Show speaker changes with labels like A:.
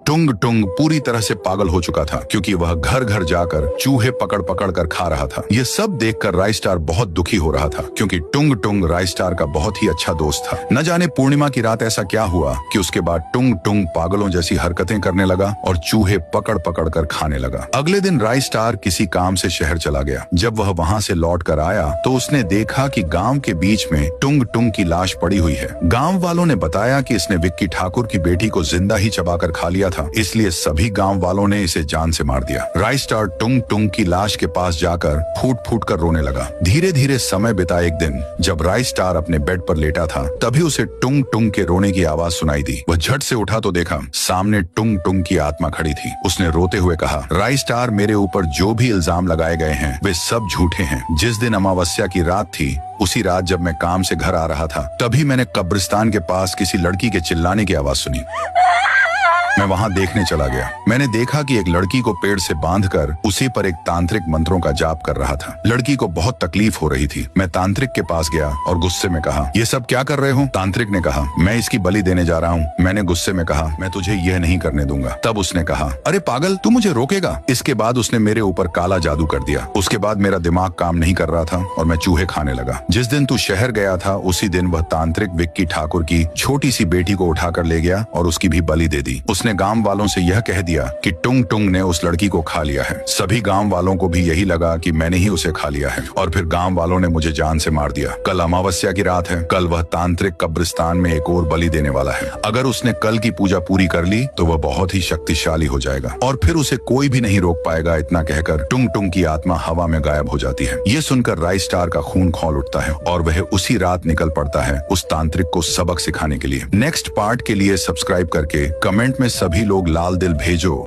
A: टुंग टुंग पूरी तरह से पागल हो चुका था क्योंकि वह घर घर जाकर चूहे पकड़ पकड़ कर खा रहा था। ये सब देखकर राई स्टार बहुत दुखी हो रहा था क्योंकि टुंग टुंग राई स्टार का बहुत ही अच्छा दोस्त था। न जाने पूर्णिमा की रात ऐसा क्या हुआ कि उसके बाद टुंग टुंग पागलों जैसी हरकतें करने लगा और चूहे पकड़ पकड़ कर खाने लगा। अगले दिन राई स्टार किसी काम से शहर चला गया। जब वह वहाँ से लौट कर आया तो उसने देखा कि गांव के बीच में टुंग टुंग की लाश पड़ी हुई है। गांव वालों ने बताया कि इसने विक्की ठाकुर की बेटी को जिंदा ही चबाकर खा लिया था, इसलिए सभी गांव वालों ने इसे जान से मार दिया। राई स्टार टुंग टुंग की लाश के पास जाकर फूट फूट कर रोने लगा। धीरे धीरे समय बिता। एक दिन जब राई स्टार अपने बेड पर लेटा था तभी उसे टुंग टुंग के रोने की आवाज सुनाई दी। वह झट से उठा तो देखा सामने टुंग टुंग की आत्मा खड़ी थी। उसने रोते हुए कहा, राई स्टार, मेरे ऊपर जो भी इल्जाम लगाए गए हैं वे सब झूठे हैं। जिस दिन अमावस्या की रात थी उसी रात जब मैं काम से घर आ रहा था तभी मैंने कब्रिस्तान के पास किसी लड़की के चिल्लाने की आवाज सुनी। मैं वहां देखने चला गया। मैंने देखा कि एक लड़की को पेड़ से बांधकर उसी पर एक तांत्रिक मंत्रों का जाप कर रहा था। लड़की को बहुत तकलीफ हो रही थी। मैं तांत्रिक के पास गया और गुस्से में कहा, ये सब क्या कर रहे हो? तांत्रिक ने कहा, मैं इसकी बलि देने जा रहा हूँ। मैंने गुस्से में कहा, मैं तुझे यह नहीं करने दूंगा। तब उसने कहा, अरे पागल, तू मुझे रोकेगा? इसके बाद उसने मेरे ऊपर काला जादू कर दिया। उसके बाद मेरा दिमाग काम नहीं कर रहा था और मैं चूहे खाने लगा। जिस दिन तू शहर गया था उसी दिन वह तांत्रिक विक्की ठाकुर की छोटी सी बेटी को उठाकर ले गया और उसकी भी बलि दे दी। उसने गांव वालों से यह कह दिया कि टुंग टुंग ने उस लड़की को खा लिया है। सभी गांव वालों को भी यही लगा कि मैंने ही उसे खा लिया है और फिर गांव वालों ने मुझे जान से मार दिया। कल अमावस्या की रात है। कल वह तांत्रिक कब्रिस्तान में एक और बलि देने वाला है। अगर उसने कल की पूजा पूरी कर ली तो वह बहुत ही शक्तिशाली हो जाएगा और फिर उसे कोई भी नहीं रोक पाएगा। इतना कहकर टुंग टुंग की आत्मा हवा में गायब हो जाती है। ये सुनकर राई स्टार का खून खौल उठता है और वह उसी रात निकल पड़ता है उस तांत्रिक को सबक सिखाने के लिए। नेक्स्ट पार्ट के लिए सब्सक्राइब करके कमेंट में सभी लोग लाल दिल भेजो।